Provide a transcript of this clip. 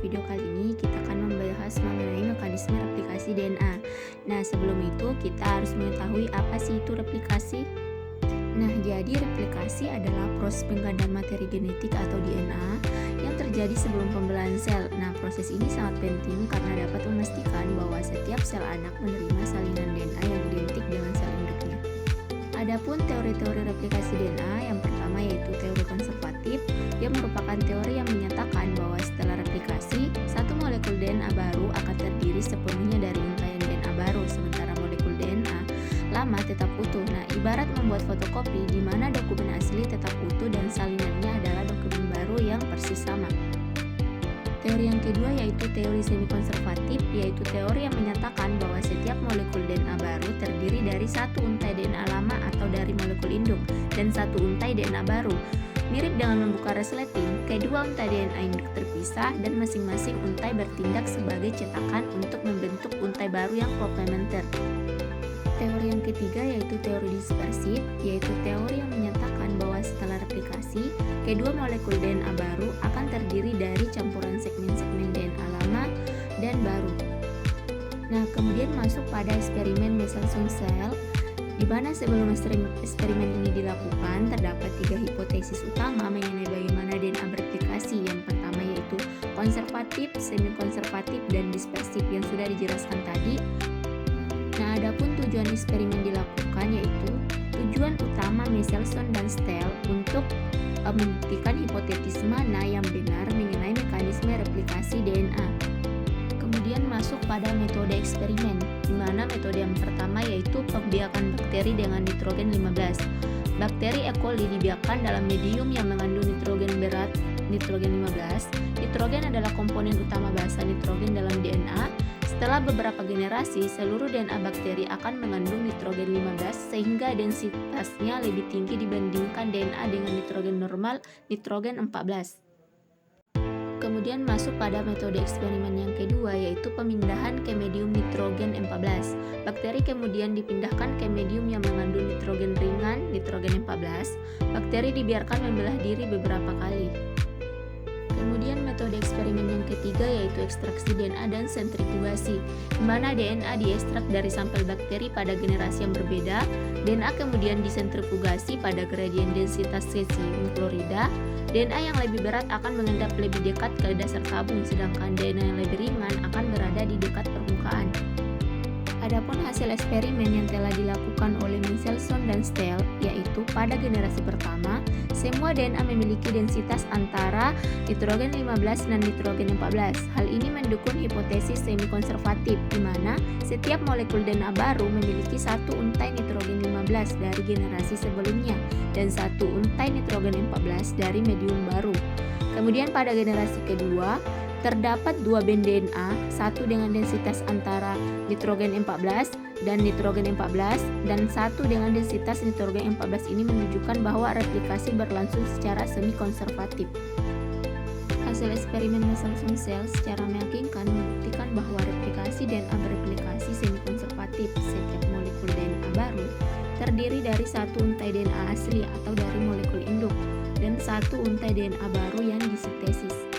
video kali ini kita akan membahas mengenai mekanisme replikasi DNA. Nah, sebelum itu kita harus mengetahui apa sih itu replikasi. Nah, jadi replikasi adalah proses penggandaan materi genetik atau DNA yang terjadi sebelum pembelahan sel. Nah, proses ini sangat penting karena dapat memastikan bahwa setiap sel anak menerima salinan DNA yang identik dengan sel induknya. Adapun teori-teori replikasi DNA, yang pertama yaitu teori konservatif, yang merupakan teori yang menyatakan bahwa setelah replikasi, satu molekul DNA baru akan terdiri sepenuhnya dari untaian DNA baru, sementara molekul DNA lama tetap utuh. Nah, ibarat membuat fotokopi di mana dokumen asli tetap utuh dan salinannya adalah dokumen baru yang persis sama. Teori yang kedua yaitu teori semi-konservatif, yaitu teori yang menyatakan bahwa setiap molekul DNA baru terdiri dari satu untai DNA lama atau dari molekul induk dan satu untai DNA baru. Mirip dengan membuka resleting, kedua untai DNA induk terpisah dan masing-masing untai bertindak sebagai cetakan untuk membentuk untai baru yang komplementer. Teori yang ketiga yaitu teori dispersif, yaitu teori yang menyatakan bahwa setelah replikasi, kedua molekul DNA baru akan terdiri dari campuran segmen-segmen DNA lama dan baru. Nah, kemudian masuk pada eksperimen Michelson-Cell, di mana sebelum eksperimen ini dilakukan, terdapat 3 hipotesis utama mengenai bagaimana DNA bereplikasi. Yang pertama yaitu konservatif, semi-konservatif, dan dispersif yang sudah dijelaskan tadi. Nah, adapun tujuan eksperimen dilakukan yaitu tujuan utama Michelson dan Cell untuk membuktikan hipotesis mana yang benar mengenai mekanisme replikasi DNA. Kemudian masuk pada metode eksperimen, di mana metode yang pertama yaitu pembiakan bakteri dengan nitrogen 15. Bakteri E. coli dibiarkan dalam medium yang mengandung nitrogen berat nitrogen 15. Nitrogen adalah komponen utama basa nitrogen dalam DNA. Setelah beberapa generasi, seluruh DNA bakteri akan mengandung nitrogen 15 sehingga densitasnya lebih tinggi dibandingkan DNA dengan nitrogen normal nitrogen 14. Kemudian masuk pada metode eksperimen yang kedua yaitu pemindahan ke medium nitrogen 14. Bakteri kemudian dipindahkan ke medium yang mengandung nitrogen ringan nitrogen 14. Bakteri dibiarkan membelah diri beberapa kali. Kemudian metode eksperimen yang ketiga yaitu ekstraksi DNA dan sentrifugasi, di mana DNA diekstrak dari sampel bakteri pada generasi yang berbeda. DNA kemudian disentrifugasi pada gradien densitas cesium klorida. DNA yang lebih berat akan mengendap lebih dekat ke dasar tabung, sedangkan DNA yang lebih ringan akan berada di dekat permukaan. Adapun hasil eksperimen yang telah dilakukan oleh Michelson dan Cell, yaitu pada generasi pertama, semua DNA memiliki densitas antara nitrogen 15 dan nitrogen 14. Hal ini mendukung hipotesis semi-konservatif, di mana setiap molekul DNA baru memiliki satu untai nitrogen 15 dari generasi sebelumnya dan satu untai nitrogen 14 dari medium baru. Kemudian pada generasi kedua, terdapat 2 band DNA, satu dengan densitas antara nitrogen 14 dan nitrogen 14 dan satu dengan densitas nitrogen 14. Ini menunjukkan bahwa replikasi berlangsung secara semi-konservatif. Hasil eksperimen Michelson-Cell secara meyakinkan membuktikan bahwa replikasi DNA bereplikasi semi-konservatif. Setiap molekul DNA baru terdiri dari satu untai DNA asli atau dari molekul induk dan satu untai DNA baru yang disintesis.